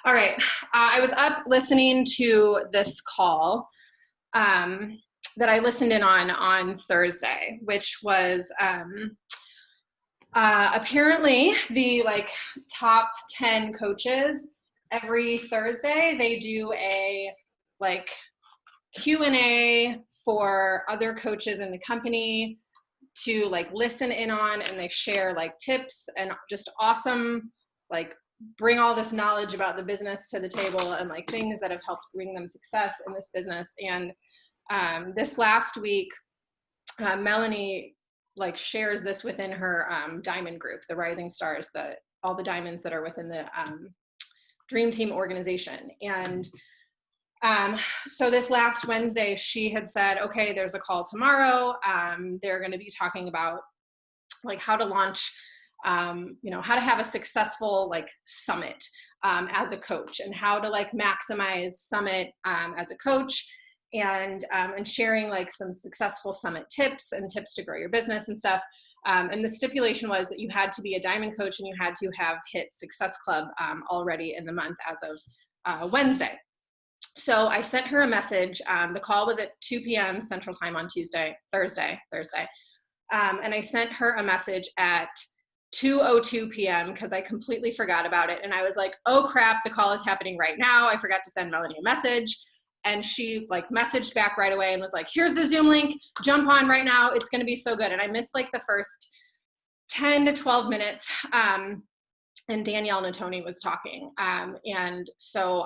All right. I was up listening to this call um, that I listened in on Thursday, which was apparently the top 10 coaches every Thursday. They do a like Q&A for other coaches in the company to listen in on, and they share tips and just awesome bring all this knowledge about the business to the table and things that have helped bring them success in this business. And this last week, Melanie shares this within her diamond group, the Rising Stars, all the diamonds that are within the Dream Team organization. And so this last Wednesday, she had said, okay, there's a call tomorrow. They're going to be talking about how to launch, how to have a successful summit as a coach, and how to maximize summit as a coach, and sharing some successful summit tips and tips to grow your business and stuff. And the stipulation was that you had to be a diamond coach and you had to have hit Success Club already in the month as of Wednesday. So I sent her a message. The call was at 2 p.m. Central Time on Thursday. And I sent her a message at 2:02 p.m. because I completely forgot about it. And I was like, oh crap, the call is happening right now. I forgot to send Melanie a message. And she messaged back right away and was like, here's the Zoom link, jump on right now. It's going to be so good. And I missed the first 10 to 12 minutes. And Danielle Natoni was talking. And so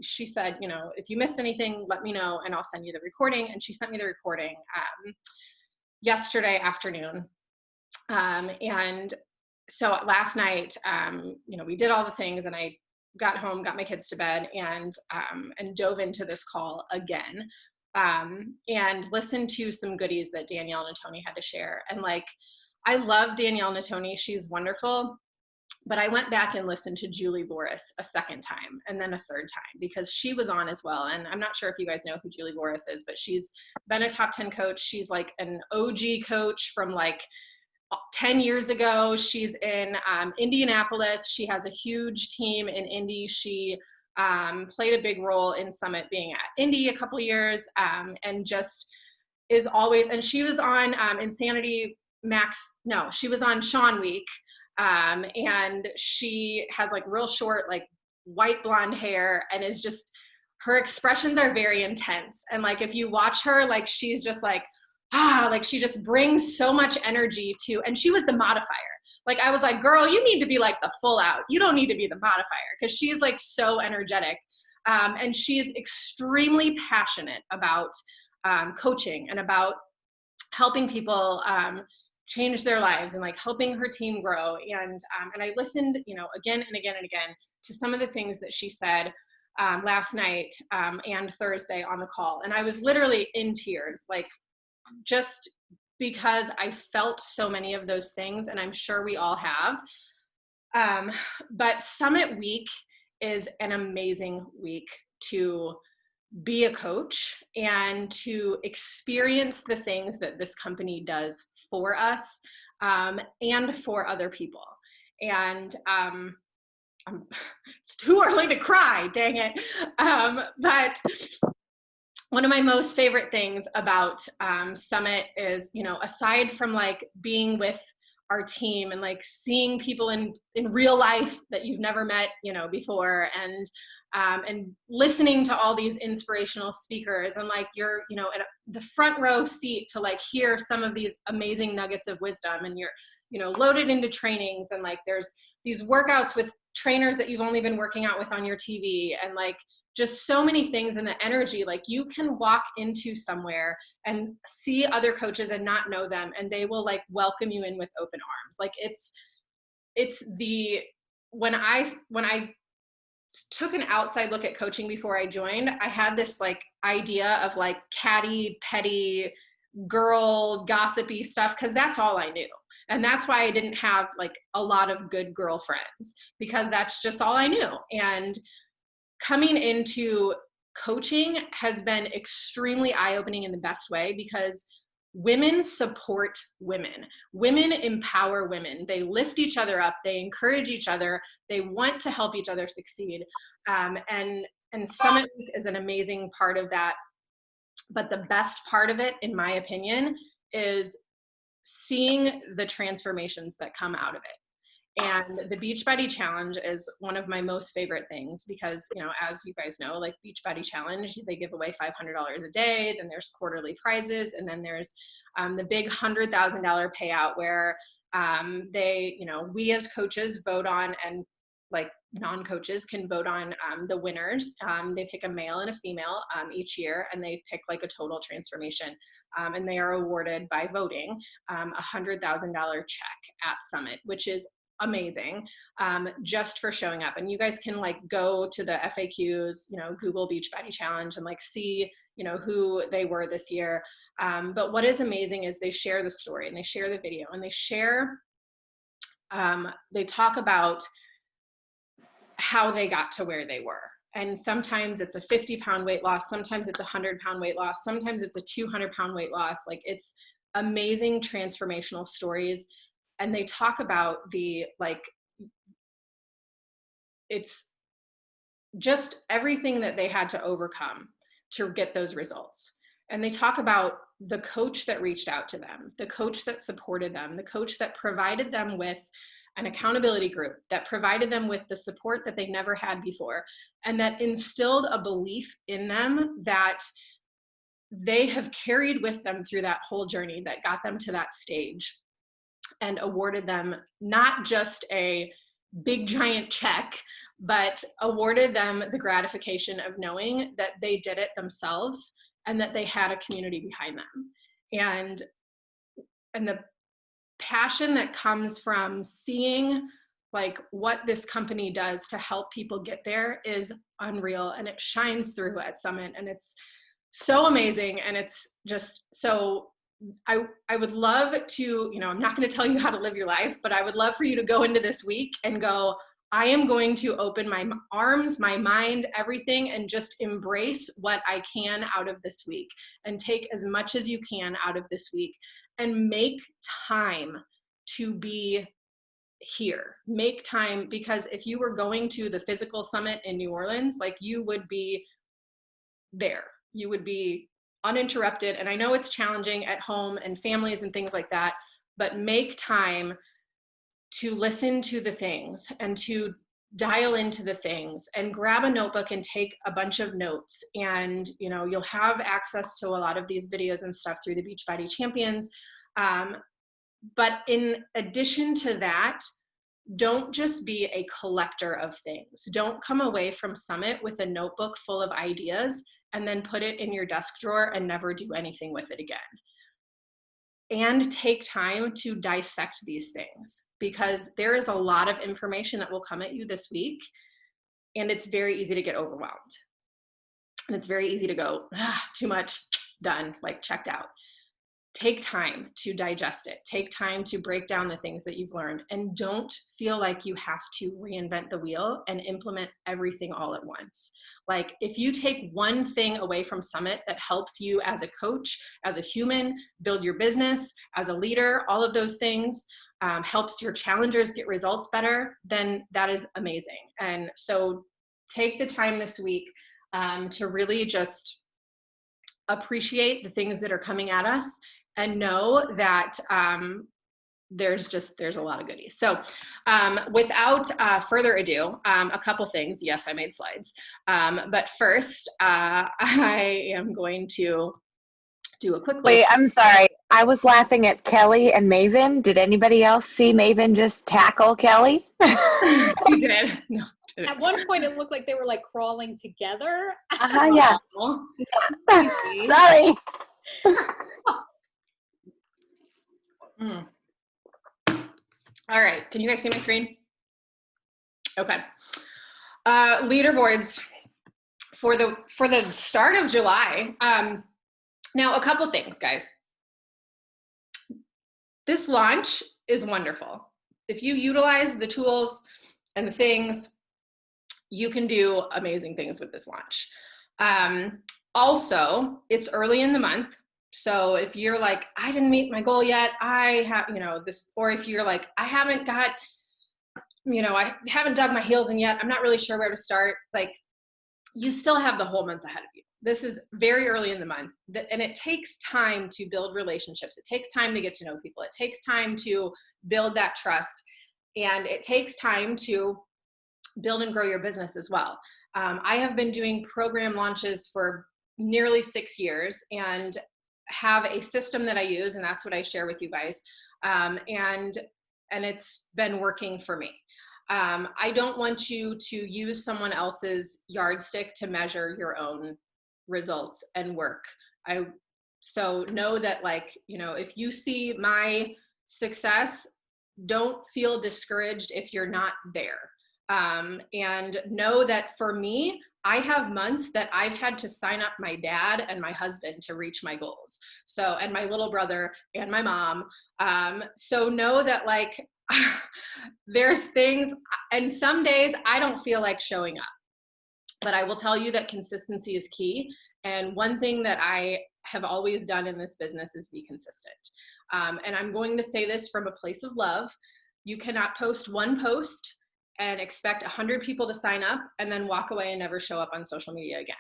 she said, if you missed anything, let me know and I'll send you the recording. And she sent me the recording yesterday afternoon. And so last night, we did all the things, and I got home, got my kids to bed, and dove into this call again, and listened to some goodies that Danielle Natoni had to share. And I love Danielle Natoni. She's wonderful. But I went back and listened to Julie Voris a second time, and then a third time, because she was on as well. And I'm not sure if you guys know who Julie Voris is, but she's been a top 10 coach. She's an OG coach from 10 years ago. She's in Indianapolis. She has a huge team in Indy. She played a big role in Summit being at Indy a couple years, and just is always, and she was on Insanity Max, no, she was on Sean Week. And she has real short, white blonde hair, and is just, her expressions are very intense. And if you watch her, she's just she just brings so much energy to, and she was the modifier. I was like, girl, you need to be the full out. You don't need to be the modifier, because she's so energetic. And she's extremely passionate about coaching and about helping people change their lives, and helping her team grow. And I listened, again and again and again to some of the things that she said last night and Thursday on the call. And I was literally in tears, just because I felt so many of those things, and I'm sure we all have. But Summit Week is an amazing week to be a coach and to experience the things that this company does for us and for other people. And it's too early to cry, dang it. But one of my most favorite things about Summit is, aside from being with our team and seeing people in real life that you've never met, before, and listening to all these inspirational speakers, and you're, at the front row seat to hear some of these amazing nuggets of wisdom, and you're, loaded into trainings, and there's these workouts with trainers that you've only been working out with on your TV, and just so many things, and the energy, you can walk into somewhere and see other coaches and not know them, and they will welcome you in with open arms. It's the, when I took an outside look at coaching before I joined, I had this idea of catty, petty, girl, gossipy stuff, because that's all I knew. And that's why I didn't have a lot of good girlfriends, because that's just all I knew. And coming into coaching has been extremely eye-opening in the best way, because women support women. Women empower women. They lift each other up. They encourage each other. They want to help each other succeed. And Summit Week is an amazing part of that. But the best part of it, in my opinion, is seeing the transformations that come out of it. And the Beachbody Challenge is one of my most favorite things because, you know, as you guys know, like Beachbody Challenge, they give away $500 a day, then there's quarterly prizes, and then there's the big $100,000 payout where they, you know, we as coaches vote on, and like non-coaches can vote on the winners. They pick a male and a female each year, and they pick like a total transformation, and they are awarded by voting $100,000 check at Summit, which is amazing, just for showing up. And you guys can like go to the FAQs, you know, Google Beachbody Challenge and like see, you know, who they were this year. But what is amazing is they share the story and they share the video and they share, they talk about how they got to where they were. And sometimes it's a 50-pound weight loss. Sometimes it's a 100-pound weight loss. Sometimes it's a 200-pound weight loss. Like, it's amazing transformational stories. And they talk about the, like, it's just everything that they had to overcome to get those results. And they talk about the coach that reached out to them, the coach that supported them, the coach that provided them with an accountability group, that provided them with the support that they never had before, and that instilled a belief in them that they have carried with them through that whole journey that got them to that stage, and awarded them not just a big giant check, but awarded them the gratification of knowing that they did it themselves and that they had a community behind them. And the passion that comes from seeing like what this company does to help people get there is unreal, and it shines through at Summit, and it's so amazing. And it's just so, I would love to, you know, I'm not going to tell you how to live your life, but I would love for you to go into this week and go, I am going to open my arms, my mind, everything, and just embrace what I can out of this week, and take as much as you can out of this week, and make time to be here. Make time, because if you were going to the physical summit in New Orleans, like, you would be there. You would be uninterrupted. And I know it's challenging at home and families and things like that, but make time to listen to the things and to dial into the things, and grab a notebook and take a bunch of notes. And, you know, you'll have access to a lot of these videos and stuff through the Beachbody Champions. But in addition to that, don't just be a collector of things. Don't come away from Summit with a notebook full of ideas and then put it in your desk drawer and never do anything with it again. And take time to dissect these things, because there is a lot of information that will come at you this week, and it's very easy to get overwhelmed. And it's very easy to go, too much, done, like checked out. Take time to digest it. Take time to break down the things that you've learned, and don't feel like you have to reinvent the wheel and implement everything all at once. Like, if you take one thing away from Summit that helps you as a coach, as a human, build your business, as a leader, all of those things, helps your challengers get results better, then that is amazing. And so take the time this week to really just appreciate the things that are coming at us, and know that there's a lot of goodies. So without further ado, a couple things. Yes, I made slides. But first, I am going to do a quick list. Wait, I'm sorry. I was laughing at Kelly and Maven. Did anybody else see Maven just tackle Kelly? You did. No, didn't. At one point, it looked like they were like crawling together. Yeah. Sorry. All right. Can you guys see my screen? Okay. Leaderboards for the start of July. Now, a couple things, guys. This launch is wonderful. If you utilize the tools and the things, you can do amazing things with this launch. Also, it's early in the month, So if you're like, I didn't meet my goal yet, I have, you know, this, or if you're like, I haven't got, you know, I haven't dug my heels in yet, I'm not really sure where to start. Like, you still have the whole month ahead of you. This is very early in the month, and it takes time to build relationships. It takes time to get to know people. It takes time to build that trust, and it takes time to build and grow your business as well. I have been doing program launches for nearly 6 years and have a system that I use, and that's what I share with you guys. And it's been working for me. I don't want you to use someone else's yardstick to measure your own results and work. So know that, like, you know, if you see my success, don't feel discouraged if you're not there. And know that for me, I have months that I've had to sign up my dad and my husband to reach my goals. So, and my little brother and my mom. So know that, like, there's things, and some days I don't feel like showing up, but I will tell you that consistency is key. And one thing that I have always done in this business is be consistent. And I'm going to say this from a place of love. You cannot post one post and expect 100 people to sign up and then walk away and never show up on social media again.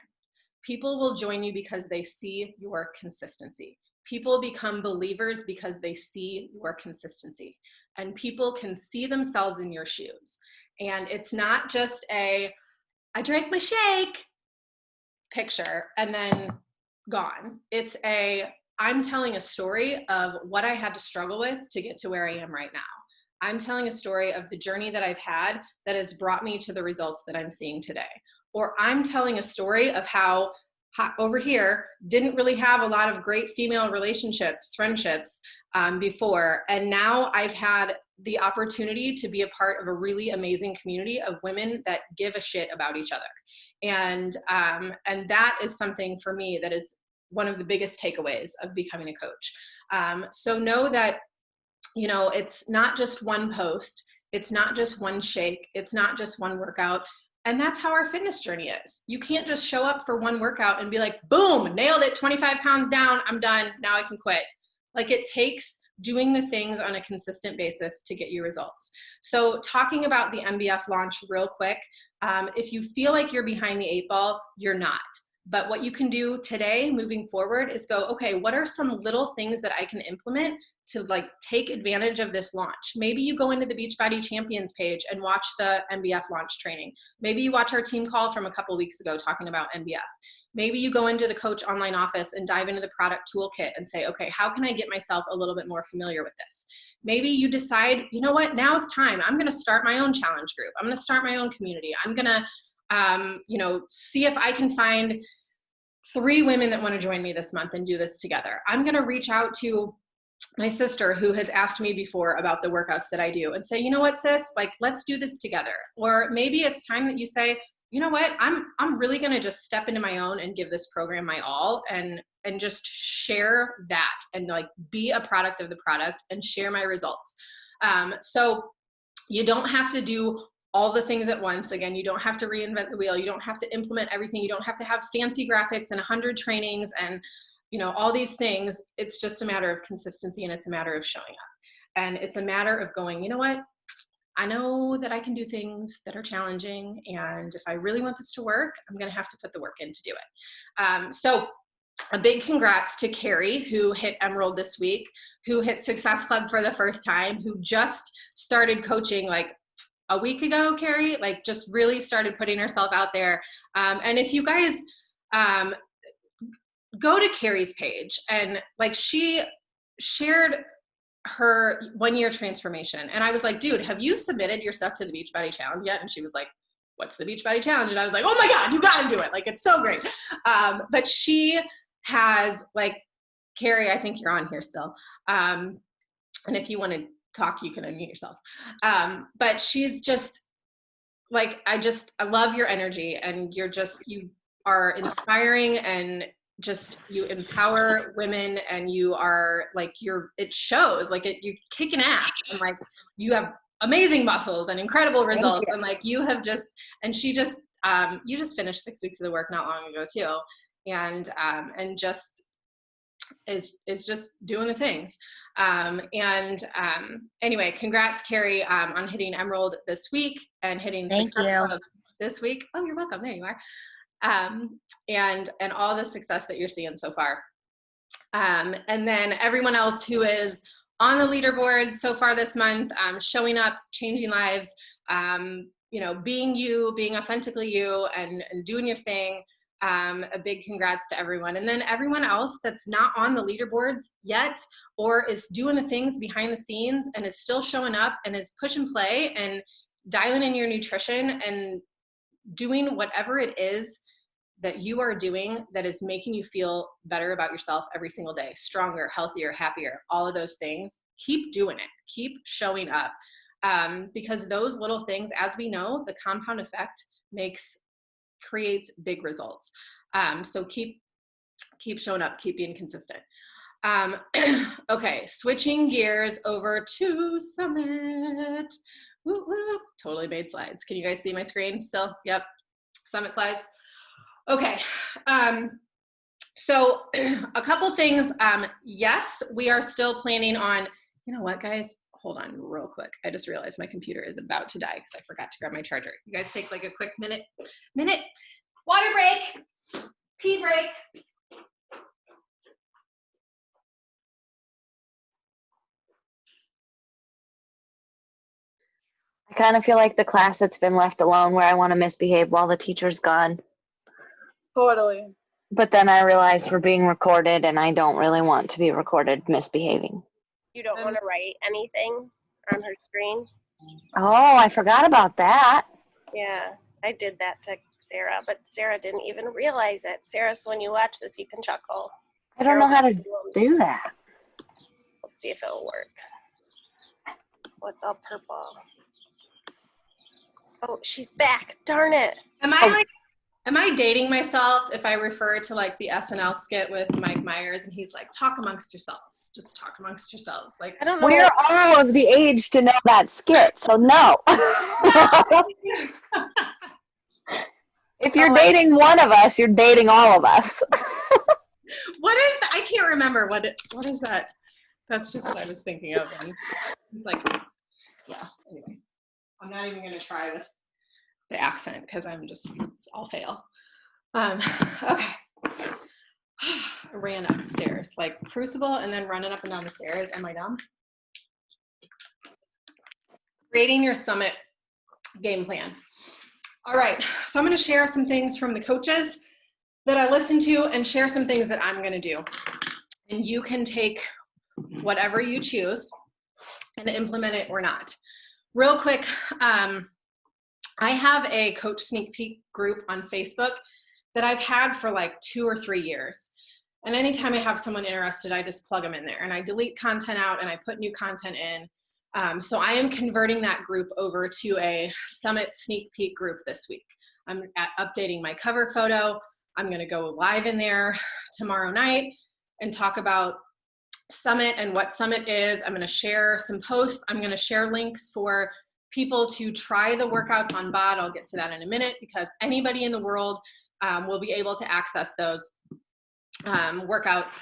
People will join you because they see your consistency. People become believers because they see your consistency, and people can see themselves in your shoes. And it's not just a, I drank my shake picture and then gone. It's a, I'm telling a story of what I had to struggle with to get to where I am right now. I'm telling a story of the journey that I've had that has brought me to the results that I'm seeing today. Or I'm telling a story of how over here didn't really have a lot of great female relationships, friendships before. And now I've had the opportunity to be a part of a really amazing community of women that give a shit about each other. And that is something for me that is one of the biggest takeaways of becoming a coach. So know that, you know, it's not just one post, it's not just one shake, it's not just one workout. And that's how our fitness journey is. You can't just show up for one workout and be like, boom, nailed it, 25 pounds down, I'm done, now I can quit. Like, it takes doing the things on a consistent basis to get you results. So talking about the MBF launch real quick, if you feel like you're behind the 8 ball, you're not. But what you can do today moving forward is go, okay, what are some little things that I can implement to, like, take advantage of this launch? Maybe you go into the Beachbody Champions page and watch the MBF launch training. Maybe you watch our team call from a couple weeks ago talking about MBF. Maybe you go into the Coach Online office and dive into the product toolkit and say, okay, how can I get myself a little bit more familiar with this? Maybe you decide, you know what, now is time. I'm going to start my own challenge group. I'm going to start my own community. I'm going to see if I can find 3 women that want to join me this month and do this together. I'm going to reach out to my sister who has asked me before about the workouts that I do and say, you know what, sis, like, let's do this together. Or maybe it's time that you say, you know what, I'm really going to just step into my own and give this program my all and just share that and, like, be a product of the product and share my results. So you don't have to do all the things at once. Again, you don't have to reinvent the wheel. You don't have to implement everything. You don't have to have fancy graphics and 100 trainings and, you know, all these things. It's just a matter of consistency, and it's a matter of showing up. And it's a matter of going, you know what? I know that I can do things that are challenging, and if I really want this to work, I'm going to have to put the work in to do it. So a big congrats to Carrie, who hit Emerald this week, who hit Success Club for the first time, who just started coaching like a week ago. Carrie, like, just really started putting herself out there. And if you guys go to Carrie's page, and, like, she shared her 1-year transformation. And I was like, dude, have you submitted your stuff to the Beachbody Challenge yet? And she was like, what's the Beachbody Challenge? And I was like, oh my God, you gotta do it. Like, it's so great. But she has, like, Carrie, I think you're on here still. And if you want to talk, you can unmute yourself. But she's just, like, I love your energy, and you are inspiring, and just, you empower women, and you are, like, it shows, like, you're kicking ass, and, like, you have amazing muscles and incredible results. And, like, you have just, and she just, you just finished 6 weeks of the work not long ago too. And just, is just doing the things. Anyway, congrats, Carrie, on hitting Emerald this week and hitting Thank Success you. Club this week. Oh, you're welcome. There you are. And all the success that you're seeing so far. And then everyone else who is on the leaderboard so far this month, showing up, changing lives, you know, being you, being authentically you, and doing your thing. A big congrats to everyone. And then everyone else that's not on the leaderboards yet, or is doing the things behind the scenes and is still showing up and is push and play and dialing in your nutrition and doing whatever it is that you are doing that is making you feel better about yourself every single day, stronger, healthier, happier, all of those things. Keep doing it. Keep showing up. Because those little things, as we know, the compound effect creates big results. So keep showing up, keep being consistent. Okay, switching gears over to Summit. Woo, woo. Totally made slides. Can you guys see my screen still? Yep, Summit slides. Okay, so a couple things. Yes, we are still planning on, you know what, guys? Hold on real quick. I just realized my computer is about to die because I forgot to grab my charger. You guys take like a quick minute, water break, pee break. I kind of feel like the class that's been left alone where I want to misbehave while the teacher's gone. Totally. But then I realize we're being recorded and I don't really want to be recorded misbehaving. You don't want to write anything on her screen? Oh, I forgot about that. Yeah, I did that to Sarah, but Sarah didn't even realize it. Sarah, so when you watch this, you can chuckle. I don't know how to do that. Let's see if it'll work. What's all purple? Oh, she's back. Darn it. Am I dating myself if I refer to like the SNL skit with Mike Myers and he's like, talk amongst yourselves, just talk amongst yourselves. Like, I don't know. We're all of the age to know that skit, so no. If you're dating one of us, you're dating all of us. what is that? I can't remember what is that? That's just what I was thinking of. And it's like, yeah, anyway. I'm not even going to try with the accent because I'll fail. Okay. I ran upstairs, like Crucible and then running up and down the stairs. Am I dumb? Creating your Summit game plan. All right, so I'm going to share some things from the coaches that I listened to and share some things that I'm going to do. And you can take whatever you choose and implement it or not. Real quick, I have a coach sneak peek group on Facebook that I've had for like 2 or 3 years. And anytime I have someone interested, I just plug them in there and I delete content out and I put new content in. So I am converting that group over to a Summit sneak peek group this week. I'm updating my cover photo. I'm going to go live in there tomorrow night and talk about Summit and what Summit is. I'm going to share some posts. I'm going to share links for people to try the workouts on BOD. I'll get to that in a minute because anybody in the world will be able to access those workouts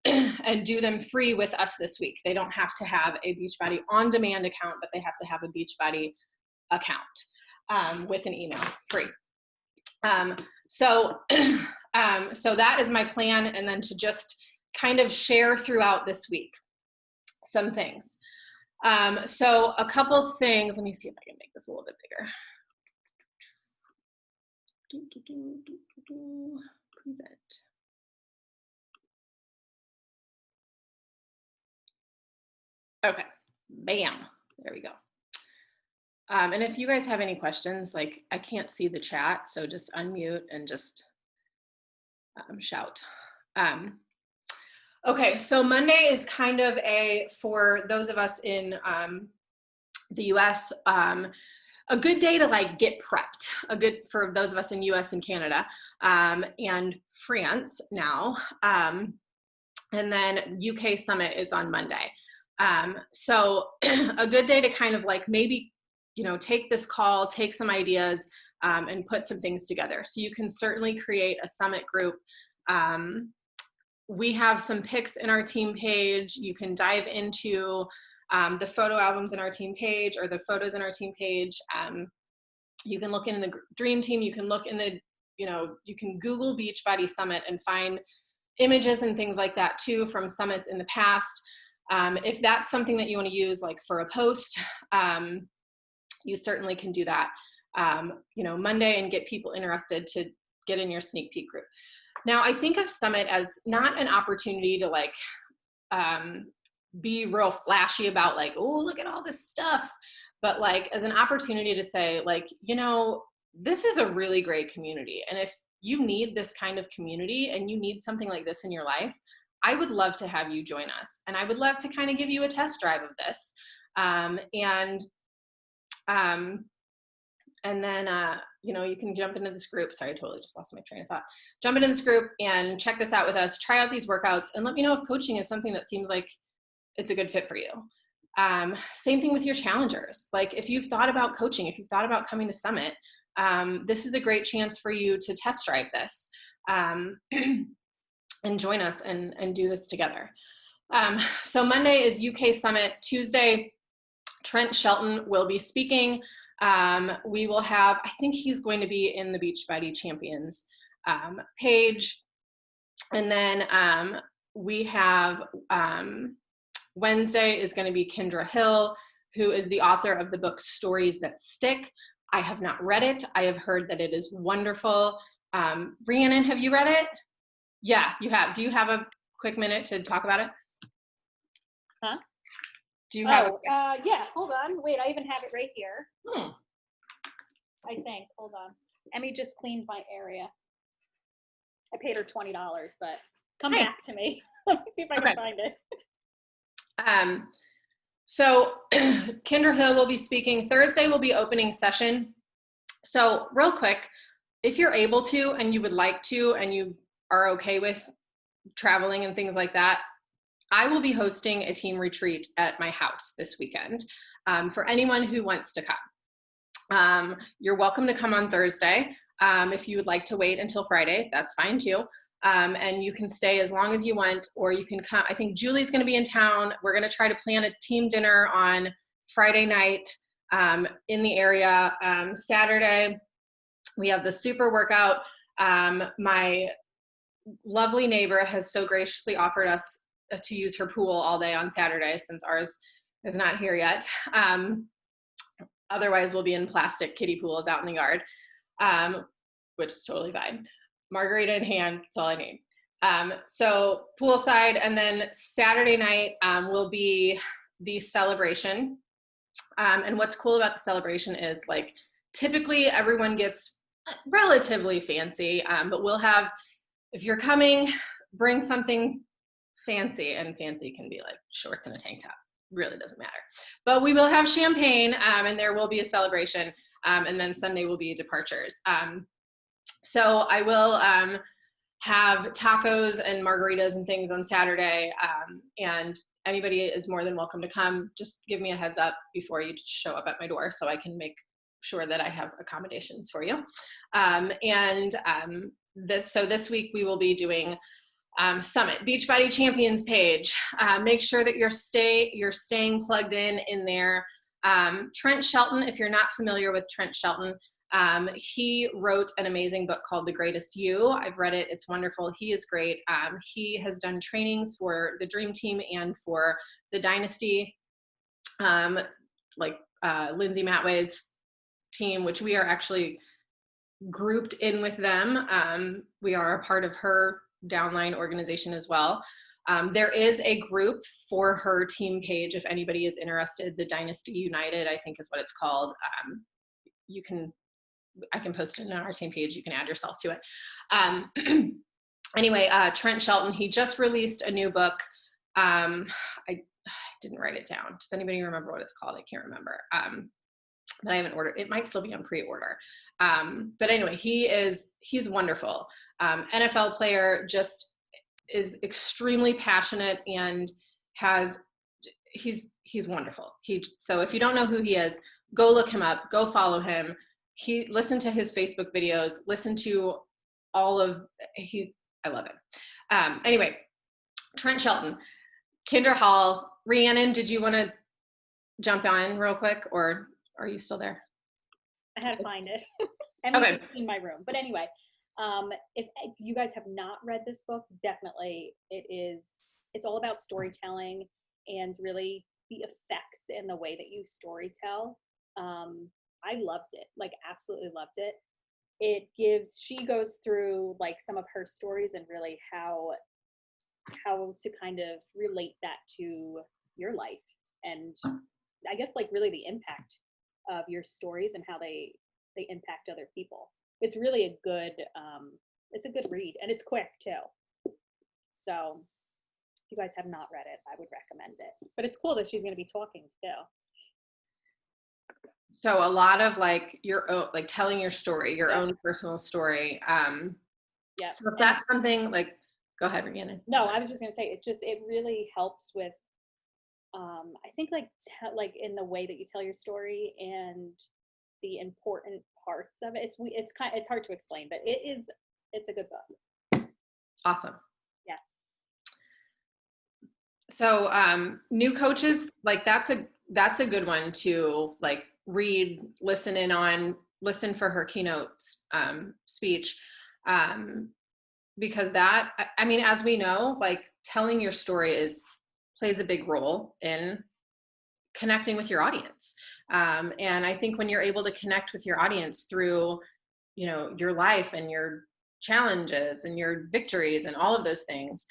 and do them free with us this week. They don't have to have a Beachbody on-demand account, but they have to have a Beachbody account with an email, free. So that is my plan, and then to just kind of share throughout this week some things. So a couple things, let me see if I can make this a little bit bigger. Present. Okay, bam, there we go. And if you guys have any questions, like I can't see the chat, so just unmute and just shout. Okay, so Monday is kind of for those of us in the US, a good day to like get prepped, for those of us in US and Canada and France now. And then UK Summit is on Monday. So a good day to kind of like maybe, take this call, take some ideas and put some things together. So you can certainly create a Summit group we have some pics in our team page. You can dive into the photo albums in our team page or the photos in our team page. You can look in the Dream Team. You can look in the, you can Google Beachbody Summit and find images and things like that too from summits in the past. If that's something that you want to use like for a post, you certainly can do that, Monday and get people interested to get in your sneak peek group. Now, I think of Summit as not an opportunity to like be real flashy about like, oh, look at all this stuff, but like as an opportunity to say like, this is a really great community. And if you need this kind of community and you need something like this in your life, I would love to have you join us. And I would love to kind of give you a test drive of this. And then, you can jump into this group. Sorry, I totally just lost my train of thought. Jump into this group and check this out with us. Try out these workouts and let me know if coaching is something that seems like it's a good fit for you. Same thing with your challengers. Like if you've thought about coaching, if you've thought about coming to Summit, this is a great chance for you to test drive this and join us and do this together. So Monday is UK Summit. Tuesday, Trent Shelton will be speaking. We will have, I think he's going to be in the Beachbody Champions page. And then we have Wednesday is going to be Kendra Hill, who is the author of the book Stories That Stick. I have not read it. I have heard that it is wonderful. Rhiannon, have you read it? Yeah, you have. Do you have a quick minute to talk about it? Huh? Do you have yeah, hold on. Wait, I even have it right here. I think. Hold on. Emmy just cleaned my area. I paid her $20, but come back to me. Let me see if I can find it. So Kendra Hill will be speaking. Thursday will be opening session. So real quick, if you're able to and you would like to and you are okay with traveling and things like that, I will be hosting a team retreat at my house this weekend for anyone who wants to come. You're welcome to come on Thursday. If you would like to wait until Friday, that's fine too. And you can stay as long as you want, or you can come. I think Julie's going to be in town. We're going to try to plan a team dinner on Friday night in the area. Saturday, we have the super workout. My lovely neighbor has so graciously offered us to use her pool all day on Saturday since ours is not here yet. Otherwise, we'll be in plastic kiddie pools out in the yard, which is totally fine. Margarita in hand, that's all I need. So poolside, and then Saturday night will be the celebration. And what's cool about the celebration is like typically everyone gets relatively fancy, but we'll have, if you're coming, bring something fancy, and fancy can be like shorts and a tank top. Really doesn't matter. But we will have champagne and there will be a celebration. And then Sunday will be departures. So I will have tacos and margaritas and things on Saturday. And anybody is more than welcome to come. Just give me a heads up before you show up at my door so I can make sure that I have accommodations for you. This week we will be doing Summit Beachbody Champions page. Make sure that you're staying plugged in there. Trent Shelton, if you're not familiar with Trent Shelton, he wrote an amazing book called The Greatest You. I've read it. It's wonderful. He is great. He has done trainings for the Dream Team and for the Dynasty, Lindsay Matway's team, which we are actually grouped in with them. We are a part of her downline organization as well. There is a group for her team page if anybody is interested. The Dynasty United, I think is what it's called. I can post it on our team page. You can add yourself to it. Anyway, Trent Shelton, he just released a new book. I didn't write it down. Does anybody remember what it's called? I can't remember. But I haven't ordered. It might still be on pre-order. But anyway, he's wonderful. NFL player, just is extremely passionate and he's wonderful. So if you don't know who he is, go look him up, go follow him. Listen to his Facebook videos, listen to I love it. Anyway, Trent Shelton, Kendra Hall. Rhiannon, did you want to jump on real quick, or are you still there? I had to find it. Emmy Okay. just in my room. But anyway, if you guys have not read this book, definitely it's all about storytelling and really the effects and the way that you storytell. I loved it, like absolutely loved it. She goes through like some of her stories and really how to kind of relate that to your life, and I guess like really the impact of your stories and how they impact other people. It's really a good it's a good read, and it's quick too. So if you guys have not read it, I would recommend it. But it's cool that she's going to be talking too. So a lot of like your own, like telling your story, your Yeah. own personal story. Yeah. So if that's something like, go ahead, Rhiannon. No, Sorry. I was just going to say it really helps with I think like in the way that you tell your story and the important parts of it. It's hard to explain, but it's a good book. Awesome. Yeah. So new coaches, like that's a good one to like read, listen for her keynote speech, because that, I mean, as we know, like telling your story plays a big role in connecting with your audience. And I think when you're able to connect with your audience through, you know, your life and your challenges and your victories and all of those things,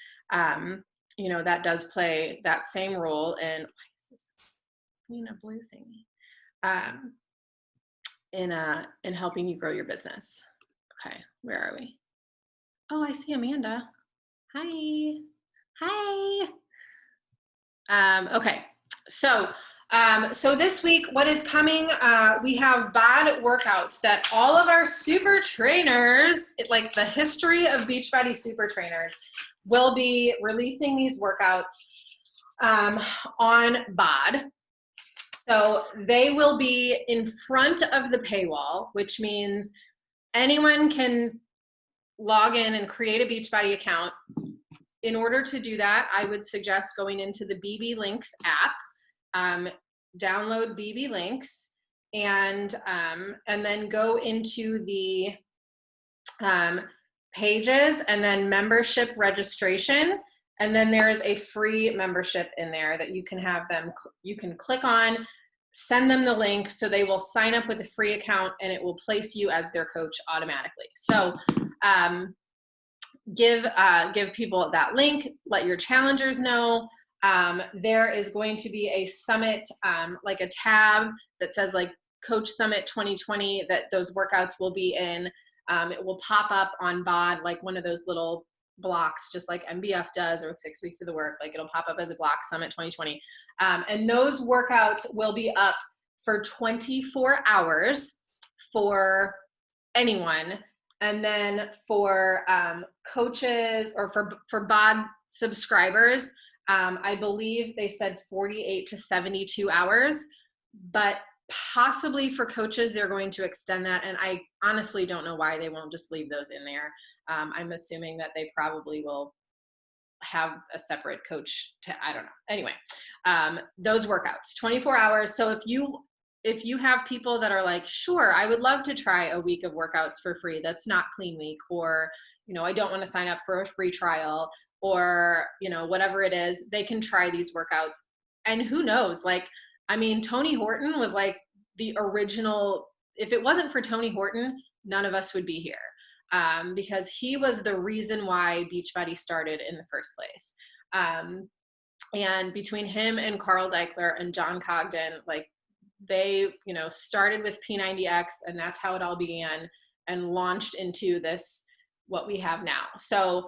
you know, that does play that same role in, why is this being a blue thingy? In helping you grow your business. Okay, where are we? Oh, I see Amanda. Hi. Okay, so this week, what is coming? We have BOD workouts that all of our super trainers, like the history of Beachbody super trainers, will be releasing these workouts on BOD. So they will be in front of the paywall, which means anyone can log in and create a Beachbody account. In order to do that, I would suggest going into the BB Links app, download BB Links, and then go into the pages and then membership registration. And then there is a free membership in there that you can click on, send them the link, so they will sign up with a free account and it will place you as their coach automatically. So give people that link, let your challengers know. There is going to be a summit, like a tab that says like Coach Summit 2020 that those workouts will be in. It will pop up on BOD like one of those little blocks, just like MBF does, or 6 weeks of the work, like it'll pop up as a block, Summit 2020. And those workouts will be up for 24 hours for anyone. And then for coaches or for BOD subscribers, I believe they said 48 to 72 hours, but possibly for coaches, they're going to extend that. And I honestly don't know why they won't just leave those in there. I'm assuming that they probably will have a separate coach I don't know. Anyway, those workouts, 24 hours. So if you have people that are like, sure, I would love to try a week of workouts for free, that's not Clean Week, or, you know, I don't want to sign up for a free trial, or, you know, whatever it is, they can try these workouts. And who knows, like, I mean, Tony Horton was like the original, if it wasn't for Tony Horton, none of us would be here, because he was the reason why Beachbody started in the first place. And between him and Carl Deichler and John Cogden, like, they, you know, started with P90X, and that's how it all began, and launched into this, what we have now. So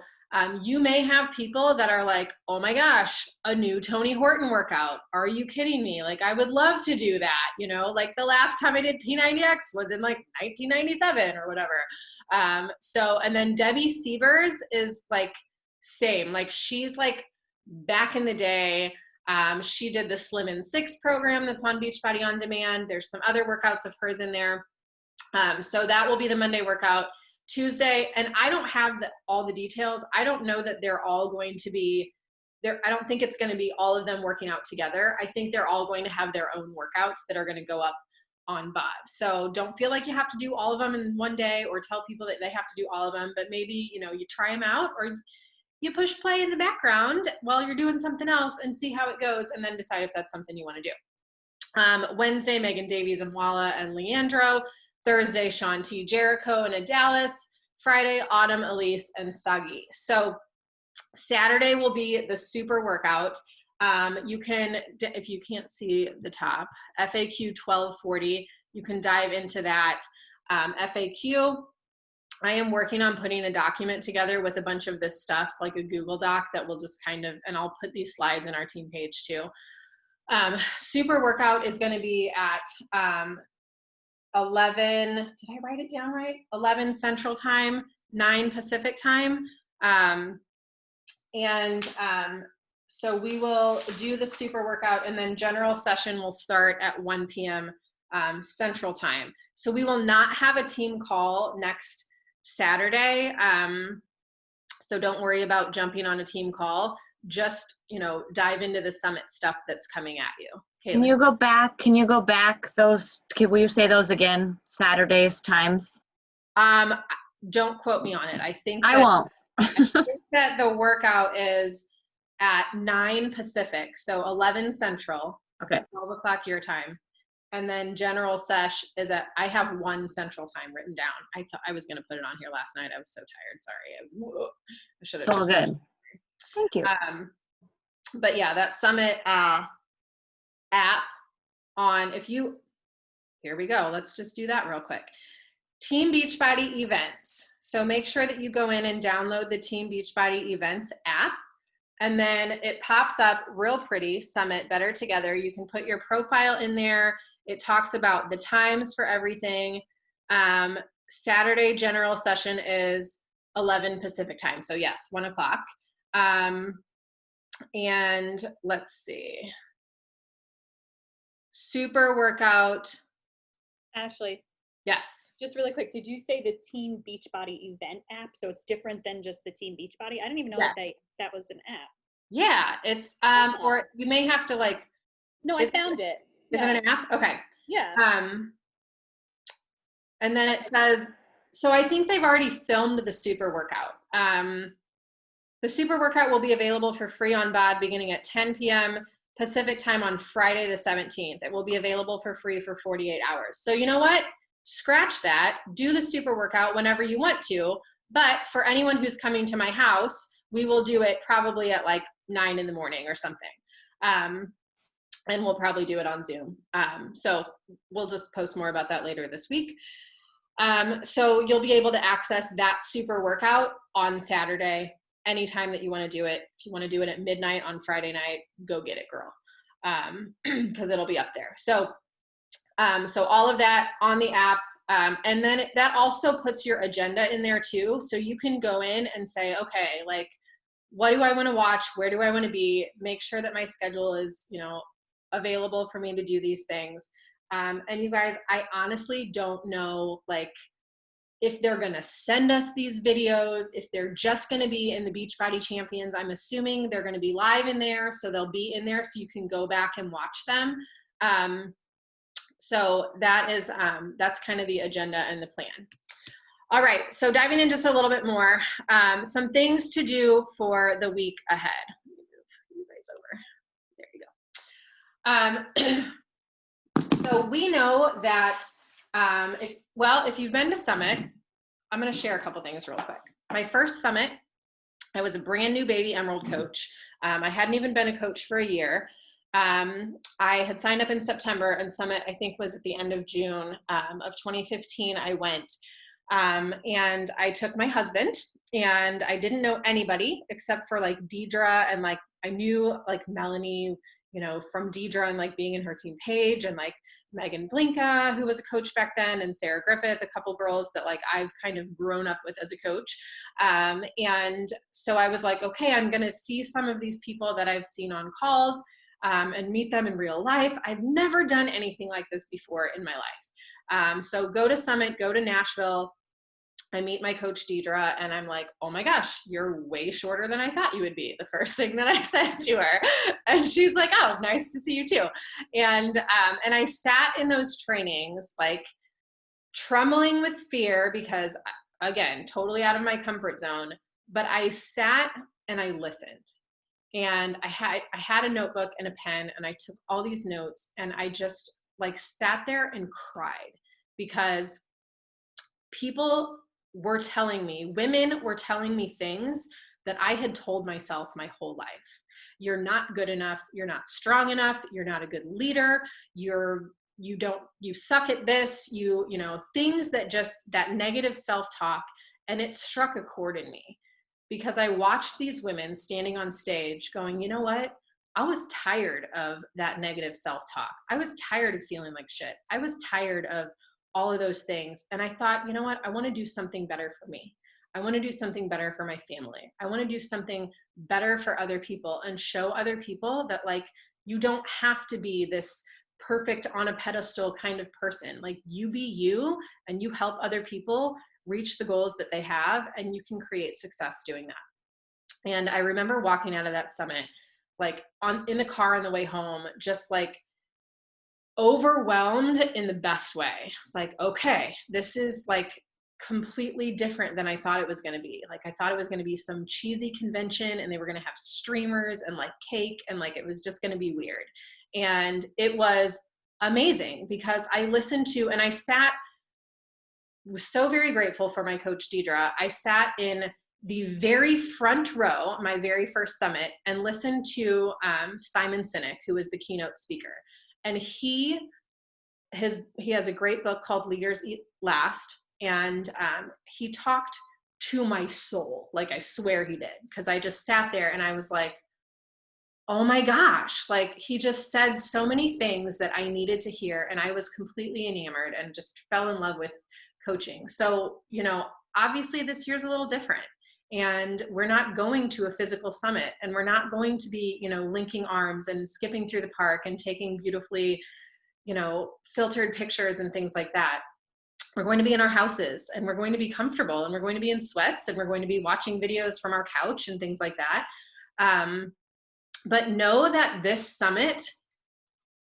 you may have people that are like, oh my gosh, a new Tony Horton workout. Are you kidding me? Like, I would love to do that. You know, like the last time I did P90X was in like 1997 or whatever. And then Debbie Sievers is like, same, like she's like back in the day. She did the Slim in 6 program that's on Beachbody On Demand. There's some other workouts of hers in there. So that will be the Monday workout. Tuesday, and I don't have all the details. I don't know that they're all going to be I don't think it's going to be all of them working out together. I think they're all going to have their own workouts that are going to go up on BOD. So don't feel like you have to do all of them in one day or tell people that they have to do all of them, but maybe, you know, you try them out or you push play in the background while you're doing something else and see how it goes and then decide if that's something you want to do. Wednesday, Megan Davies and Walla and Leandro. Thursday, Sean T. Jericho and Adalis. Friday, Autumn, Elise, and Sagi. So Saturday will be the super workout. You can, if you can't see the top, FAQ 1240, you can dive into that. FAQ, I am working on putting a document together with a bunch of this stuff, like a Google Doc that will just kind of, and I'll put these slides in our team page too. Super workout is going to be at 11, did I write it down right? 11 Central Time, 9 Pacific Time. So we will do the super workout and then general session will start at 1 p.m. Central Time. So we will not have a team call next Saturday. So don't worry about jumping on a team call. Just, you know, dive into the summit stuff that's coming at you. Caitlin. Can you go back those, will you say those again, Saturdays times? Don't quote me on it. I think I won't. I think that the workout is at 9 Pacific, so 11 Central. Okay. 12 o'clock your time. And then general sesh is at, I have 1 Central Time written down. I thought I was going to put it on here last night. I was so tired. Sorry. I should have. It's all good. Thank you. But yeah, that summit app on, here we go. Let's just do that real quick. Team Beachbody events. So make sure that you go in and download the Team Beachbody events app. And then it pops up real pretty, Summit Better Together. You can put your profile in there. It talks about the times for everything. Saturday general session is 11 Pacific Time. So yes, 1 o'clock. And let's see. Super workout. Ashley, Yes. just really quick, did you say the Team Beachbody event app? So it's different than just the Team Beachbody? I didn't even know that was an app. Yeah, it's or you may have to like. No, I found it. Is it an app? Okay. Yeah. And then it says, so I think they've already filmed the super workout. The super workout will be available for free on BOD beginning at 10 p.m. Pacific Time on Friday the 17th. It will be available for free for 48 hours. So you know what? Scratch that. Do the super workout whenever you want to. But for anyone who's coming to my house, we will do it probably at like 9 in the morning or something. And we'll probably do it on Zoom. So we'll just post more about that later this week. So you'll be able to access that super workout on Saturday, anytime that you want to do it. If you want to do it at midnight on Friday night, go get it, girl. Because it'll be up there. So all of that on the app. And then that also puts your agenda in there too. So you can go in and say, okay, like, what do I want to watch? Where do I want to be? Make sure that my schedule is, you know, available for me to do these things. And you guys, I honestly don't know, like, if they're going to send us these videos, if they're just going to be in the Beachbody Champions. I'm assuming they're going to be live in there. So they'll be in there so you can go back and watch them. So that is, that's kind of the agenda and the plan. All right, so diving in just a little bit more, some things to do for the week ahead. Move you guys over. There you go. So we know that, if you've been to Summit, I'm gonna share a couple things real quick. My first Summit, I was a brand new baby Emerald coach. I hadn't even been a coach for a year. I had signed up in September, and Summit, I think, was at the end of June of 2015. I went, and I took my husband, and I didn't know anybody except for like Deidre, and like I knew like Melanie, you know, from Deidre and like being in her team page, and like Megan Blinka, who was a coach back then, and Sarah Griffith, a couple girls that like I've kind of grown up with as a coach. And so I was like, okay, I'm going to see some of these people that I've seen on calls, and meet them in real life. I've never done anything like this before in my life. So go to Summit, go to Nashville. I meet my coach Deidre and I'm like, oh my gosh, you're way shorter than I thought you would be. The first thing that I said to her, and she's like, oh, nice to see you too. And I sat in those trainings like trembling with fear because, again, totally out of my comfort zone. But I sat and I listened, and I had a notebook and a pen, and I took all these notes, and I just like sat there and cried because women were telling me things that I had told myself my whole life. You're not good enough. You're not strong enough. You're not a good leader. You suck at this, you know, things that negative self-talk. And it struck a chord in me because I watched these women standing on stage going, you know what? I was tired of that negative self-talk. I was tired of feeling like shit. I was tired of all of those things. And I thought, you know what? I want to do something better for me. I want to do something better for my family. I want to do something better for other people and show other people that like, you don't have to be this perfect on a pedestal kind of person. Like, you be you and you help other people reach the goals that they have, and you can create success doing that. And I remember walking out of that summit, like in the car on the way home, just like overwhelmed in the best way. Like, okay, this is like completely different than I thought it was going to be. Like, I thought it was going to be some cheesy convention and they were going to have streamers and like cake and like it was just going to be weird. And it was amazing because I listened to, and I was so very grateful for my coach Deidre. I sat in the very front row, my very first summit, and listened to Simon Sinek, who was the keynote speaker. And he has a great book called Leaders Eat Last. And he talked to my soul. Like, I swear he did. Because I just sat there and I was like, oh my gosh. Like, he just said so many things that I needed to hear. And I was completely enamored and just fell in love with coaching. So, you know, obviously this year's a little different. And we're not going to a physical summit, and we're not going to be, you know, linking arms and skipping through the park and taking beautifully, you know, filtered pictures and things like that. We're going to be in our houses, and we're going to be comfortable, and we're going to be in sweats, and we're going to be watching videos from our couch and things like that. But know that this summit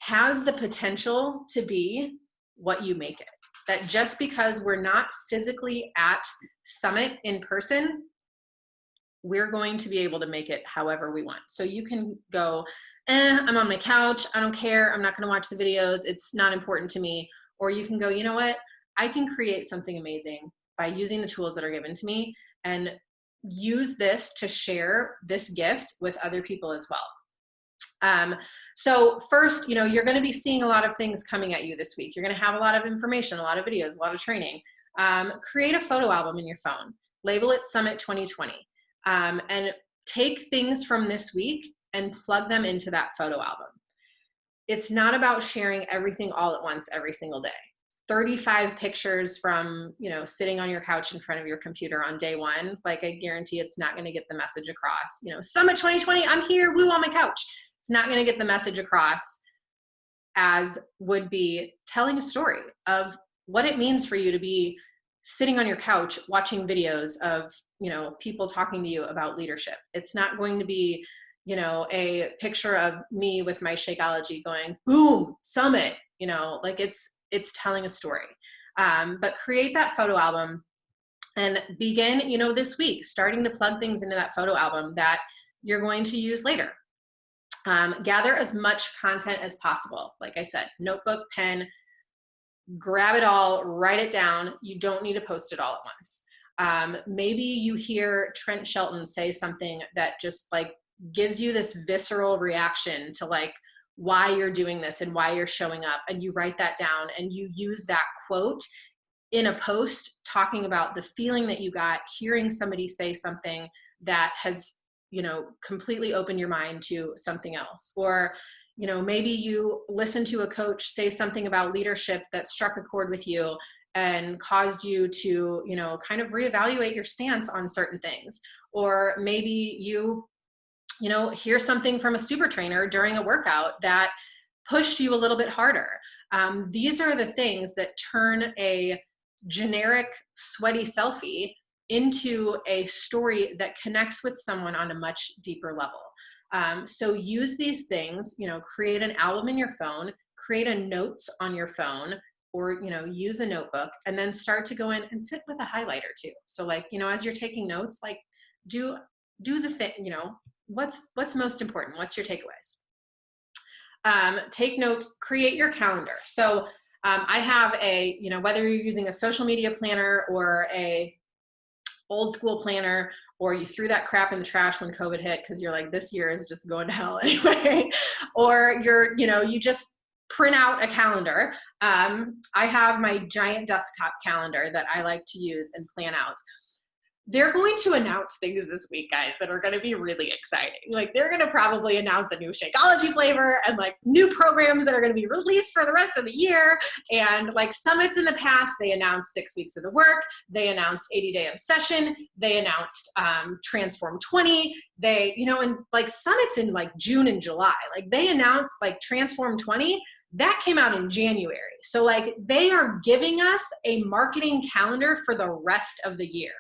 has the potential to be what you make it. That just because we're not physically at summit in person, we're going to be able to make it however we want. So you can go, I'm on my couch, I don't care, I'm not gonna watch the videos, it's not important to me. Or you can go, you know what, I can create something amazing by using the tools that are given to me and use this to share this gift with other people as well. So first, you know, you're going to be seeing a lot of things coming at you this week. You're going to have a lot of information, a lot of videos, a lot of training. Create a photo album in your phone. Label it Summit 2020. And take things from this week and plug them into that photo album. It's not about sharing everything all at once every single day. 35 pictures from, you know, sitting on your couch in front of your computer on day one, like, I guarantee it's not going to get the message across. You know, Summit 2020, I'm here, woo, on my couch. It's not going to get the message across as would be telling a story of what it means for you to be sitting on your couch watching videos of, you know, people talking to you about leadership. It's not going to be, you know, a picture of me with my Shakeology going, boom, summit, you know, like it's telling a story. But create that photo album and begin, you know, this week, starting to plug things into that photo album that you're going to use later. Gather as much content as possible. Like I said, notebook, pen, grab it all, write it down. You don't need to post it all at once. Maybe you hear Trent Shelton say something that just like gives you this visceral reaction to like why you're doing this and why you're showing up, and you write that down and you use that quote in a post talking about the feeling that you got hearing somebody say something that has, you know, completely opened your mind to something else. Or, you know, maybe you listen to a coach say something about leadership that struck a chord with you and caused you to, you know, kind of reevaluate your stance on certain things. Or maybe you know, hear something from a super trainer during a workout that pushed you a little bit harder. These are the things that turn a generic sweaty selfie into a story that connects with someone on a much deeper level. So use these things, create an album in your phone, create a notes on your phone, or, use a notebook, and then start to go in and sit with a highlighter too. So like, as you're taking notes, like do the thing, what's most important? What's your takeaways? Take notes, create your calendar. So I have a, whether you're using a social media planner or a old school planner, or you threw that crap in the trash when COVID hit because you're like, this year is just going to hell anyway, or you just print out a calendar. I have my giant desktop calendar that I like to use and plan out. They're going to announce things this week, guys, that are going to be really exciting. Like they're going to probably announce a new Shakeology flavor and like new programs that are going to be released for the rest of the year. And like summits in the past, they announced 6 weeks of the work. They announced 80-day obsession. They announced Transform 20. They, and like summits in like June and July, like they announced like Transform 20. That came out in January. So like they are giving us a marketing calendar for the rest of the year.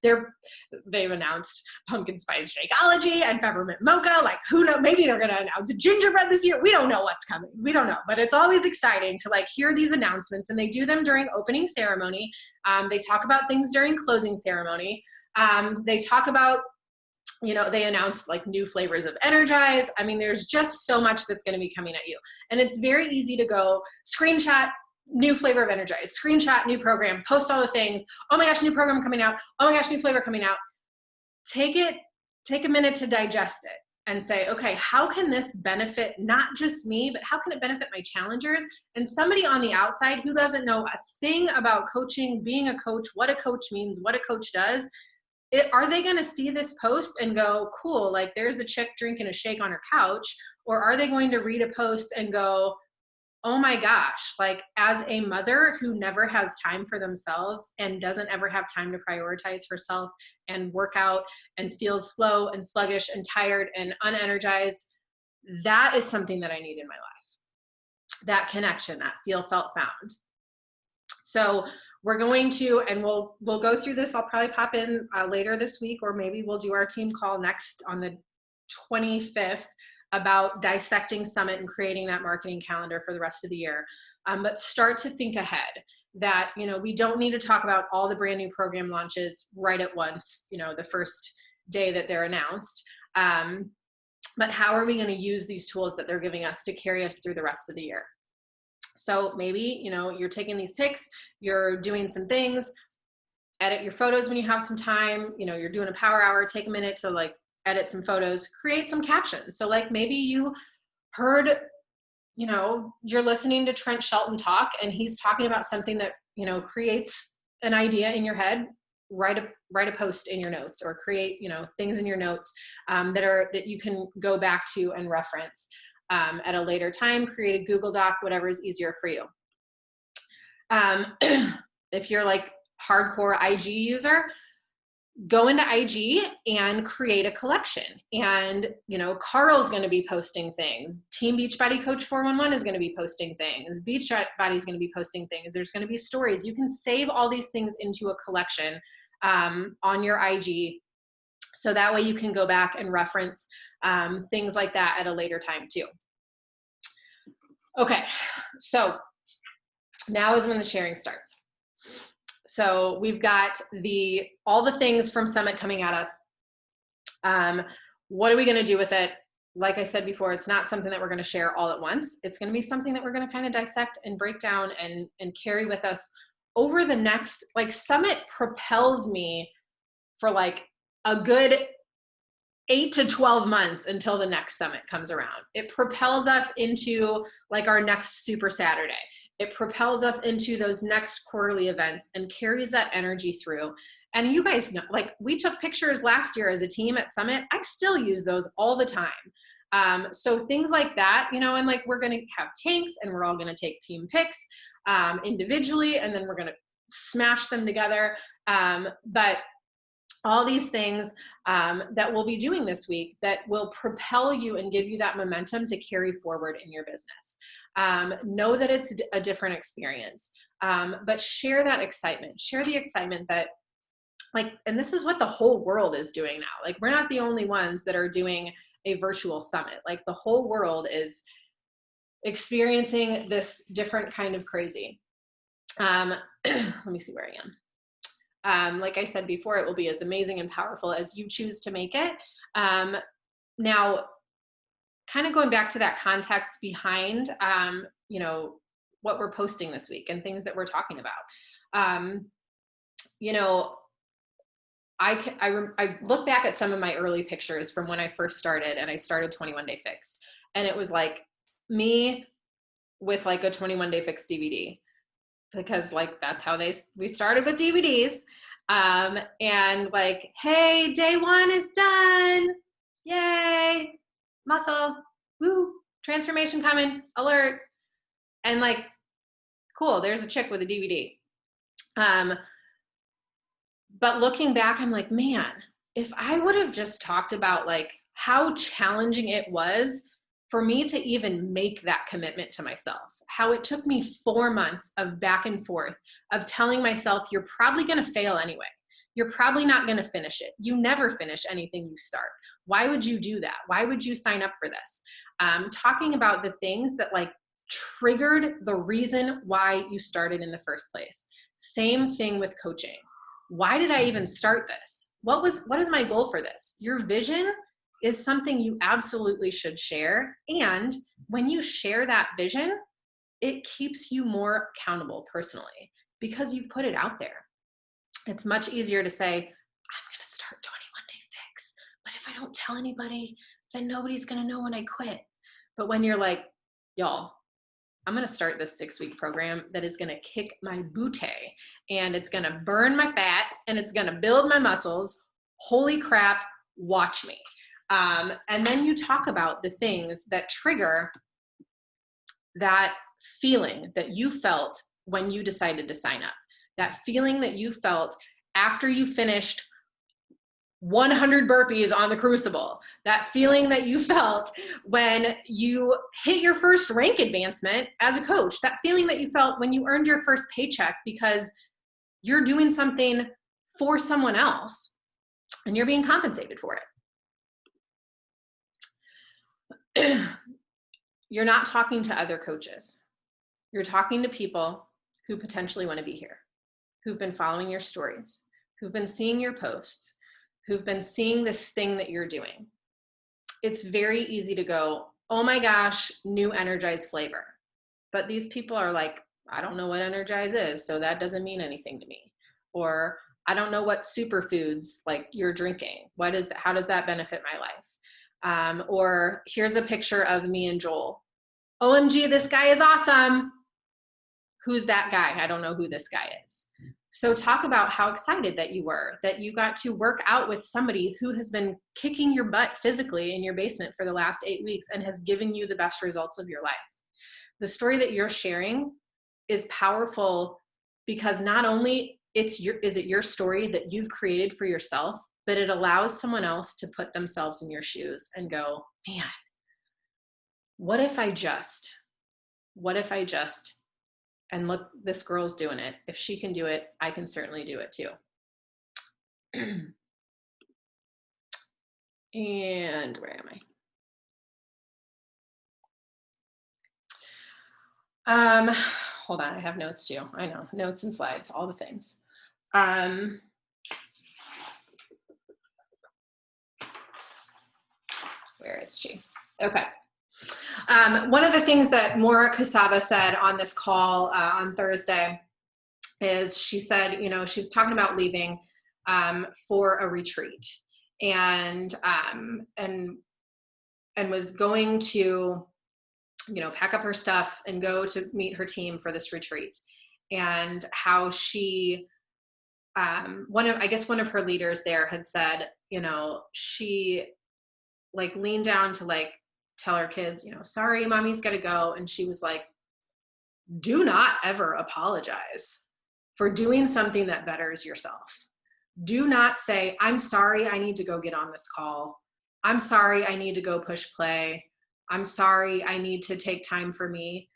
They've announced pumpkin spice Shakeology and peppermint mocha. Like who knows, maybe they're gonna announce gingerbread this year. We don't know what's coming. We don't know, but it's always exciting to like hear these announcements, and they do them during opening ceremony. They talk about things during closing ceremony. They talk about, they announced like new flavors of Energize. I mean, there's just so much that's going to be coming at you. And it's very easy to go screenshot new flavor of Energize, screenshot new program, post all the things. Oh my gosh, new program coming out. Oh my gosh, new flavor coming out. Take a minute to digest it and say, okay, how can this benefit not just me, but how can it benefit my challengers and somebody on the outside who doesn't know a thing about coaching, being a coach, what a coach means, what a coach does. Are they going to see this post and go, cool, like there's a chick drinking a shake on her couch? Or are they going to read a post and go, oh my gosh, like as a mother who never has time for themselves and doesn't ever have time to prioritize herself and work out and feels slow and sluggish and tired and unenergized, that is something that I need in my life. That connection, that feel, felt, found. So we're going to, and we'll go through this. I'll probably pop in later this week, or maybe we'll do our team call next on the 25th about dissecting Summit and creating that marketing calendar for the rest of the year. But start to think ahead that, we don't need to talk about all the brand new program launches right at once, the first day that they're announced. But how are we going to use these tools that they're giving us to carry us through the rest of the year? So maybe, you're taking these pics, you're doing some things, edit your photos when you have some time, you're doing a power hour, take a minute to like edit some photos, create some captions. So like maybe you heard, you're listening to Trent Shelton talk and he's talking about something that, creates an idea in your head. Write a post in your notes, or create, things in your notes that you can go back to and reference. At a later time, create a Google Doc, whatever is easier for you. If you're like hardcore IG user, go into IG and create a collection. And, Carl's going to be posting things. Team Beachbody Coach 411 is going to be posting things. Beachbody is going to be posting things. There's going to be stories. You can save all these things into a collection on your IG. So that way you can go back and reference things like that at a later time too. Okay, so now is when the sharing starts. So we've got all the things from Summit coming at us. What are we going to do with it? Like I said before, it's not something that we're going to share all at once. It's going to be something that we're going to kind of dissect and break down and carry with us over the next, like Summit propels me for like a good 8 to 12 months until the next Summit comes around. It propels us into like our next Super Saturday. It propels us into those next quarterly events and carries that energy through. And you guys know, like we took pictures last year as a team at Summit. I still use those all the time. So things like that, and like we're going to have tanks and we're all going to take team pics individually, and then we're going to smash them together. But all these things that we'll be doing this week that will propel you and give you that momentum to carry forward in your business. Know that it's a different experience, but share that excitement. Share the excitement that, like, and this is what the whole world is doing now. Like, we're not the only ones that are doing a virtual summit. Like, the whole world is experiencing this different kind of crazy. Let me see where I am. Like I said before, it will be as amazing and powerful as you choose to make it. Now, kind of going back to that context behind, you know, what we're posting this week and things that we're talking about. You know, I look back at some of my early pictures from when I first started, and I started 21 Day Fix, and it was like me with like a 21 Day Fix DVD, because like that's how we started with DVDs. And like, hey, day 1 is done. Yay, muscle, woo, transformation coming, alert. And like, cool, there's a chick with a DVD. But looking back, I'm like, man, if I would have just talked about like how challenging it was for me to even make that commitment to myself, how it took me 4 months of back and forth of telling myself, you're probably going to fail anyway. You're probably not going to finish it. You never finish anything you start. Why would you do that? Why would you sign up for this? Talking about the things that like triggered the reason why you started in the first place. Same thing with coaching. Why did I even start this? What is my goal for this? Your vision is something you absolutely should share. And when you share that vision, it keeps you more accountable personally because you've put it out there. It's much easier to say, I'm going to start 21 Day Fix, but if I don't tell anybody, then nobody's going to know when I quit. But when you're like, y'all, I'm going to start this 6-week program that is going to kick my booty, and it's going to burn my fat, and it's going to build my muscles. Holy crap, watch me. And then you talk about the things that trigger that feeling that you felt when you decided to sign up. That feeling that you felt after you finished 100 burpees on the Crucible. That feeling that you felt when you hit your first rank advancement as a coach. That feeling that you felt when you earned your first paycheck because you're doing something for someone else and you're being compensated for it. You're not talking to other coaches. You're talking to people who potentially want to be here, who've been following your stories, who've been seeing your posts, who've been seeing this thing that you're doing. It's very easy to go, oh my gosh, new Energize flavor. But these people are like, I don't know what Energize is, so that doesn't mean anything to me. Or I don't know what superfoods like you're drinking. What is that? How does that benefit my life? Or here's a picture of me and Joel. OMG, this guy is awesome. Who's that guy? I don't know who this guy is. So talk about how excited that you were, that you got to work out with somebody who has been kicking your butt physically in your basement for the last 8 weeks and has given you the best results of your life. The story that you're sharing is powerful because not only is it your story that you've created for yourself, but it allows someone else to put themselves in your shoes and go, man, what if I just, and look, this girl's doing it. If she can do it, I can certainly do it too. And where am I? Hold on, I have notes too. I know, notes and slides, all the things. Where is she? Okay. One of the things that Maura Kusaba said on this call on Thursday is she said, you know, she was talking about leaving for a retreat and was going to, you know, pack up her stuff and go to meet her team for this retreat, and how she, one of her leaders there had said, you know, she like leaned down to like tell her kids, you know, sorry, mommy's got to go. And she was like, do not ever apologize for doing something that betters yourself. Do not say, I'm sorry, I need to go get on this call. I'm sorry, I need to go push play. I'm sorry, I need to take time for me.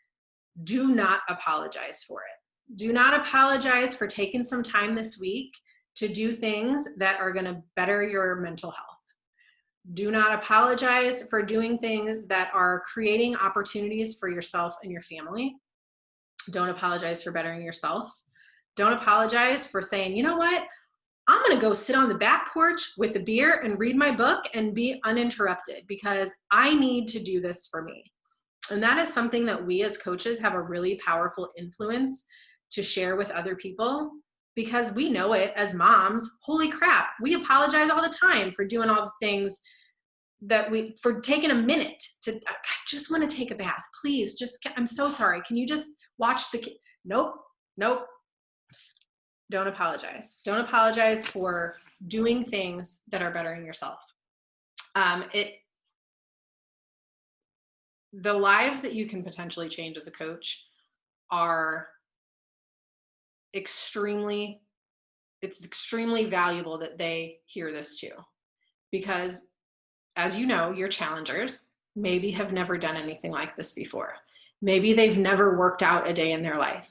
Do not apologize for it. Do not apologize for taking some time this week to do things that are going to better your mental health. Do not apologize for doing things that are creating opportunities for yourself and your family. Don't apologize for bettering yourself. Don't apologize for saying, you know what? I'm going to go sit on the back porch with a beer and read my book and be uninterrupted because I need to do this for me. And that is something that we as coaches have a really powerful influence to share with other people, because we know it as moms. Holy crap, we apologize all the time for doing all the things that for taking a minute to, I just want to take a bath. Please, I'm so sorry. Can you just watch the kid? Nope. Don't apologize. Don't apologize for doing things that are bettering yourself. The lives that you can potentially change as a coach are extremely valuable that they hear this too, because as you know, your challengers maybe have never done anything like this before. Maybe they've never worked out a day in their life.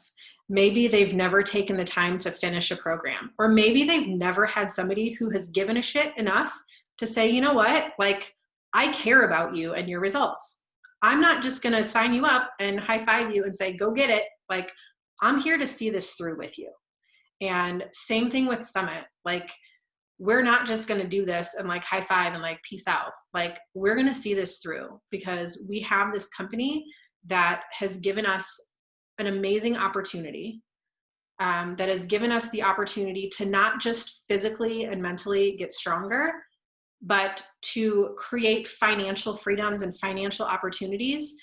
Maybe they've never taken the time to finish a program, or maybe they've never had somebody who has given a shit enough to say, you know what, like, I care about you and your results. I'm not just going to sign you up and high five you and say, go get it. Like, I'm here to see this through with you. And same thing with Summit. Like, we're not just going to do this and like high five and like peace out. Like, we're going to see this through because we have this company that has given us an amazing opportunity, that has given us the opportunity to not just physically and mentally get stronger, but to create financial freedoms and financial opportunities.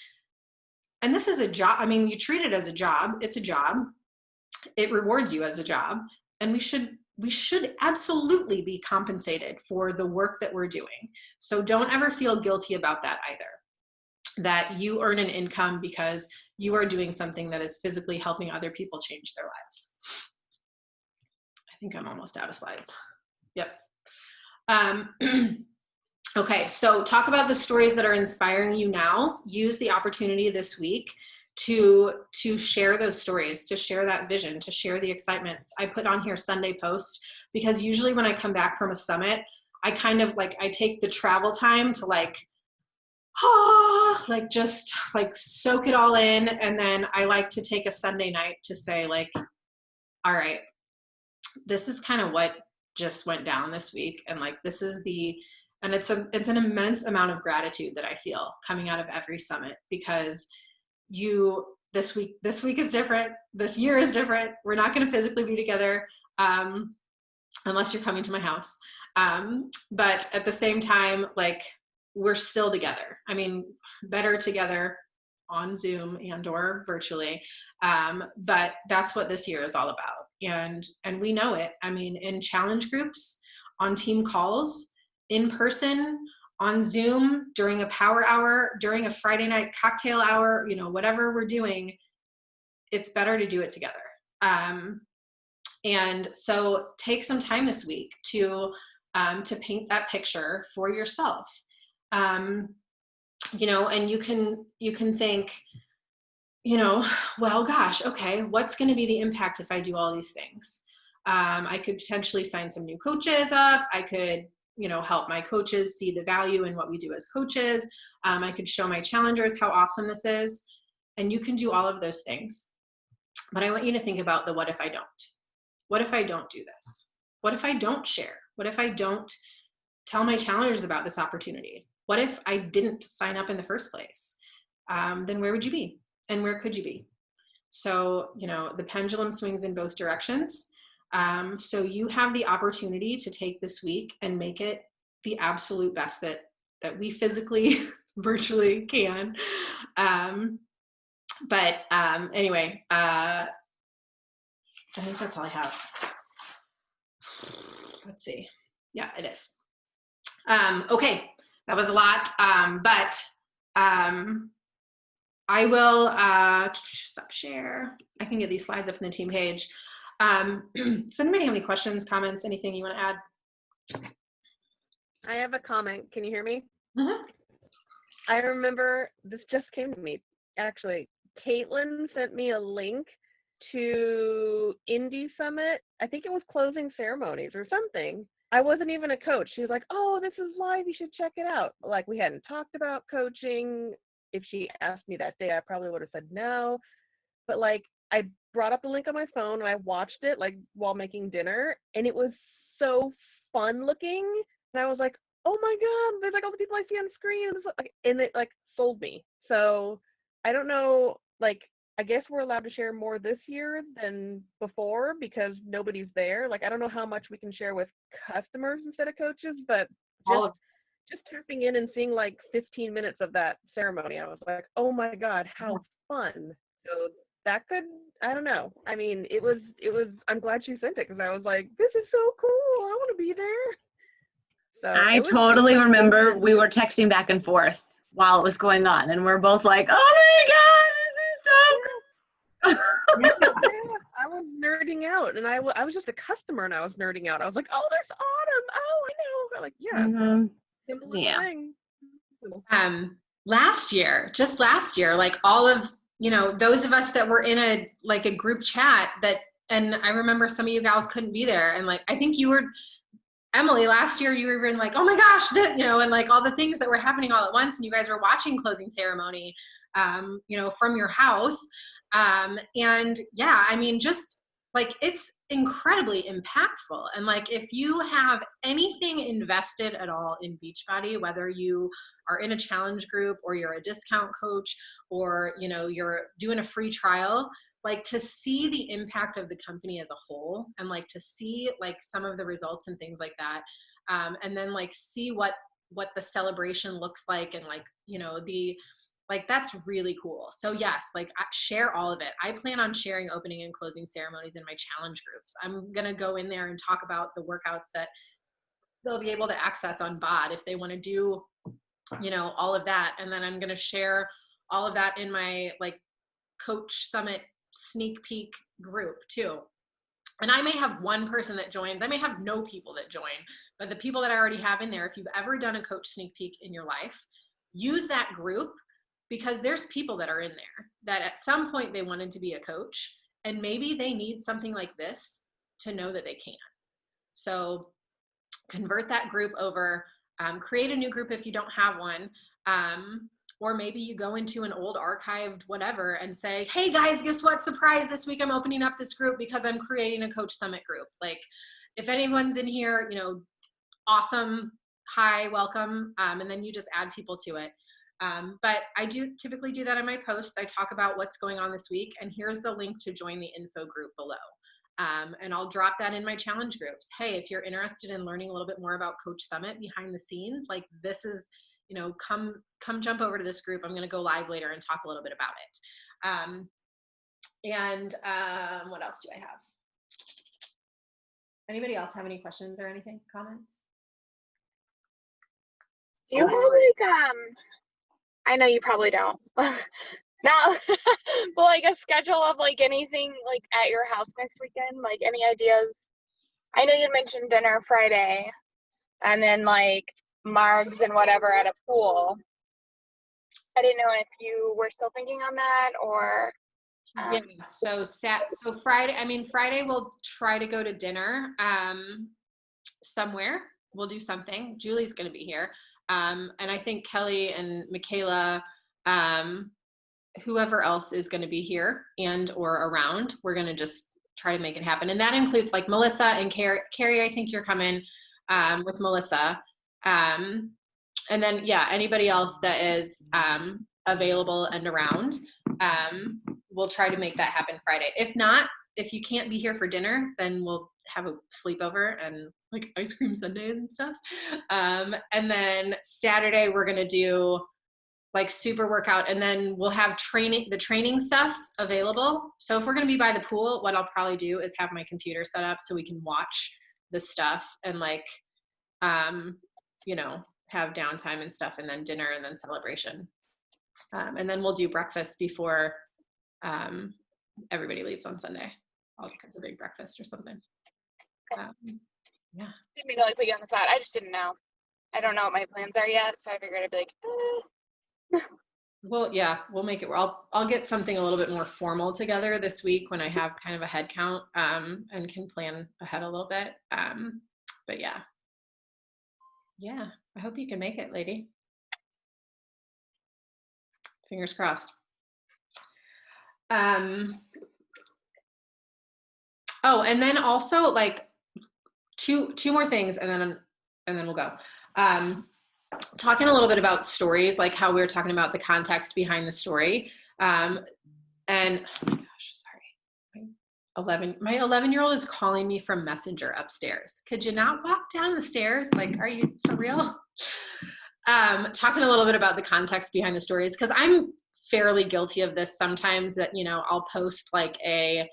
And this is a job. I mean, you treat it as a job. It's a job. It rewards you as a job. And we should absolutely be compensated for the work that we're doing. So don't ever feel guilty about that either, that you earn an income because you are doing something that is physically helping other people change their lives. I think I'm almost out of slides. Yep. Okay, so talk about the stories that are inspiring you now. Use the opportunity this week to share those stories, to share that vision, to share the excitements. I put on here Sunday post because usually when I come back from a summit, I kind of like, I take the travel time to like just like soak it all in. And then I like to take a Sunday night to say like, all right, this is kind of what just went down this week. And like, this is and it's an immense amount of gratitude that I feel coming out of every summit, because this week is different. This year is different. We're not going to physically be together, unless you're coming to my house. But at the same time, like, we're still together. I mean, better together on Zoom and or virtually. But that's what this year is all about. And we know it. I mean, in challenge groups, on team calls, in person, on Zoom, during a power hour, during a Friday night cocktail hour, whatever we're doing, it's better to do it together. And so take some time this week to paint that picture for yourself. And you can think, well, gosh, okay, what's going to be the impact if I do all these things? I could potentially sign some new coaches up. I could, help my coaches see the value in what we do as coaches. I could show my challengers how awesome this is. And you can do all of those things. But I want you to think about the what if I don't? What if I don't do this? What if I don't share? What if I don't tell my challengers about this opportunity? What if I didn't sign up in the first place? Then where would you be? And where could you be? So, the pendulum swings in both directions. So you have the opportunity to take this week and make it the absolute best that we physically, virtually can. Anyway, I think that's all I have. Let's see. Yeah, it is. Okay, that was a lot, but I will stop share. I can get these slides up in the team page. Does anybody have any questions, comments, anything you want to add? I have a comment. Can you hear me? Mhm. I remember this just came to me. Actually, Caitlin sent me a link to Indie Summit. I think it was closing ceremonies or something. I wasn't even a coach. She was like, "Oh, this is live. You should check it out." Like, we hadn't talked about coaching. If she asked me that day, I probably would have said no. But like, I brought up the link on my phone and I watched it like while making dinner, and it was so fun looking. And I was like, "Oh my god, there's like all the people I see on screen," and it like sold me. So I don't know, like, I guess we're allowed to share more this year than before because nobody's there. Like, I don't know how much we can share with customers instead of coaches, but All of just tapping in and seeing like 15 minutes of that ceremony, I was like, "Oh my god, how fun!" So that could, I don't know. I mean, it was. I'm glad she sent it because I was like, "This is so cool. I want to be there." So I it was totally fun. remember we were texting back and forth while it was going on, and we're both like, "Oh my god, this is so cool!" Yeah, I was nerding out, and I was just a customer, and I was nerding out. I was like, "Oh, there's Autumn. Oh, I know." I'm like, yeah, Mhm. simplest Yeah. thing. just last year, like all of, those of us that were in a group chat and I remember some of you gals couldn't be there. And like, I think you were, Emily, last year you were even like, "Oh my gosh," and like all the things that were happening all at once. And you guys were watching closing ceremony, from your house. And yeah, I mean, just like, it's incredibly impactful. And like, if you have anything invested at all in Beachbody, whether you are in a challenge group or you're a discount coach or, you're doing a free trial, like, to see the impact of the company as a whole and like to see like some of the results and things like that. And then like see what the celebration looks like and like, that's really cool. So yes, like, share all of it. I plan on sharing opening and closing ceremonies in my challenge groups. I'm going to go in there and talk about the workouts that they'll be able to access on BOD if they want to do, all of that. And then I'm going to share all of that in my like Coach Summit sneak peek group too. And I may have one person that joins. I may have no people that join, but the people that I already have in there, if you've ever done a coach sneak peek in your life, use that group, because there's people that are in there that at some point they wanted to be a coach and maybe they need something like this to know that they can. So convert that group over, create a new group if you don't have one. Or maybe you go into an old archived whatever and say, "Hey guys, guess what? Surprise, this week I'm opening up this group because I'm creating a Coach Summit group." Like, if anyone's in here, awesome, hi, welcome. And then you just add people to it. But I do typically do that in my posts. I talk about what's going on this week, and here's the link to join the info group below. And I'll drop that in my challenge groups. Hey, if you're interested in learning a little bit more about Coach Summit behind the scenes, like, this is, come jump over to this group. I'm going to go live later and talk a little bit about it. What else do I have? Anybody else have any questions or anything, comments? Do you have like I know you probably don't. Now, but like a schedule of like anything like at your house next weekend? Like, any ideas? I know you mentioned dinner Friday, and then like margs and whatever at a pool. I didn't know if you were still thinking on that or. Yeah, so Friday we'll try to go to dinner somewhere. We'll do something. Julie's going to be here. And I think Kelly and Michaela, whoever else is going to be here and or around, we're going to just try to make it happen. And that includes like Melissa and Carrie, I think you're coming with Melissa. And then, yeah, anybody else that is available and around, we'll try to make that happen Friday. If not, if you can't be here for dinner, then we'll have a sleepover and like ice cream sundae and stuff. And then Saturday we're gonna do like super workout, and then we'll have the training stuff's available. So if we're gonna be by the pool, what I'll probably do is have my computer set up so we can watch the stuff and like, have downtime and stuff, and then dinner and then celebration. And then we'll do breakfast before everybody leaves on Sunday. I'll cook a big breakfast or something. Yeah. Didn't mean to like put you on the spot. I just didn't know. I don't know what my plans are yet, so I figured I'd be like, Well, yeah, we'll make it. I'll get something a little bit more formal together this week when I have kind of a head count and can plan ahead a little bit. But yeah, I hope you can make it, lady. Fingers crossed. Oh, and then also like two more things, and then we'll go. Talking a little bit about stories, like how we were talking about the context behind the story. And oh my gosh, sorry. My 11-year-old is calling me from Messenger upstairs. Could you not walk down the stairs? Like, are you for real? Talking a little bit about the context behind the stories, because I'm fairly guilty of this sometimes, that, you know, I'll post like a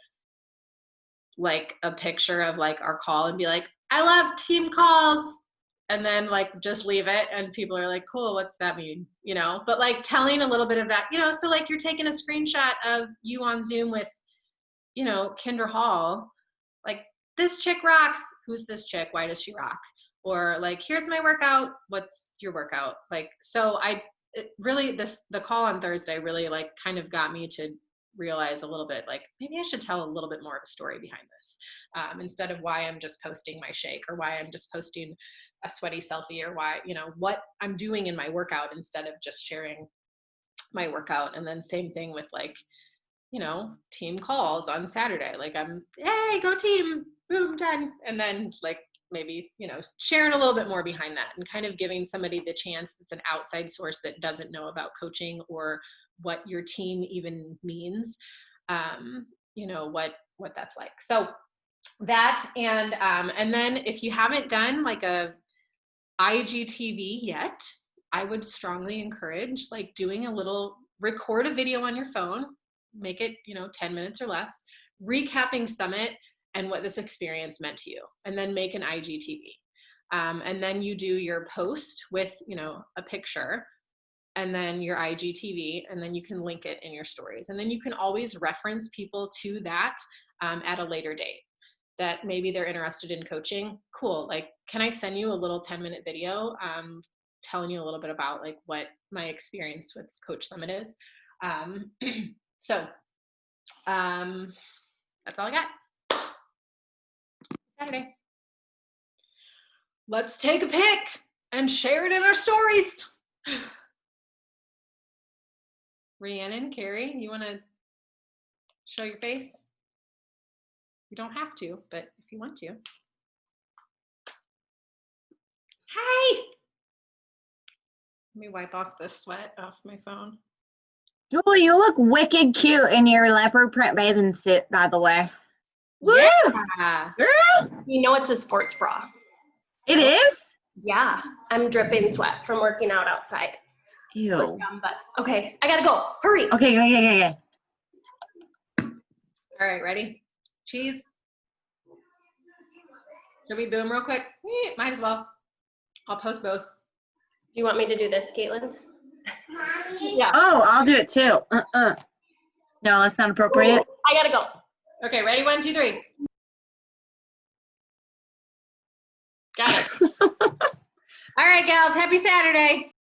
picture of like our call and be like, I love team calls, and then like just leave it, and people are like, cool, what's that mean? You know, but like telling a little bit of that, you know, so like you're taking a screenshot of you on Zoom with, you know, Kendra Hall, like, this chick rocks. Who's this chick? Why does she rock? Or like, here's my workout. What's your workout? Like, so the call on Thursday really like kind of got me to realize a little bit, like, maybe I should tell a little bit more of a story behind this, instead of why I'm just posting my shake, or why I'm just posting a sweaty selfie, or why, you know, what I'm doing in my workout instead of just sharing my workout. And then same thing with like, you know, team calls on Saturday. Like, hey, go team, boom, done. And then like maybe, you know, sharing a little bit more behind that, and kind of giving somebody the chance that's an outside source that doesn't know about coaching or what your team even means, you know, what that's like. So that, and then if you haven't done like a IGTV yet, I would strongly encourage like doing record a video on your phone, make it, you know, 10 minutes or less, recapping Summit and what this experience meant to you, and then make an IGTV. And then you do your post with, you know, a picture, and then your IGTV, and then you can link it in your stories. And then you can always reference people to that at a later date, that maybe they're interested in coaching. Cool, like, can I send you a little 10-minute video telling you a little bit about like what my experience with Coach Summit is? So that's all I got. Saturday. Let's take a pic and share it in our stories. Rhiannon, Carrie, you want to show your face? You don't have to, but if you want to. Hi! Let me wipe off the sweat off my phone. Julie, you look wicked cute in your leopard print bathing suit, by the way. Yeah. Girl, You know it's a sports bra. it is? Yeah, I'm dripping sweat from working out outside. It was Ew. dumb, but okay, I gotta go. Hurry. Okay. All right, ready? Cheese. Should we boom real quick? Might as well. I'll post both. Do you want me to do this, Caitlin? Yeah. Oh, I'll do it too. No, that's not appropriate. I gotta go. Okay, ready? 1, 2, 3. Got it. All right, gals. Happy Saturday.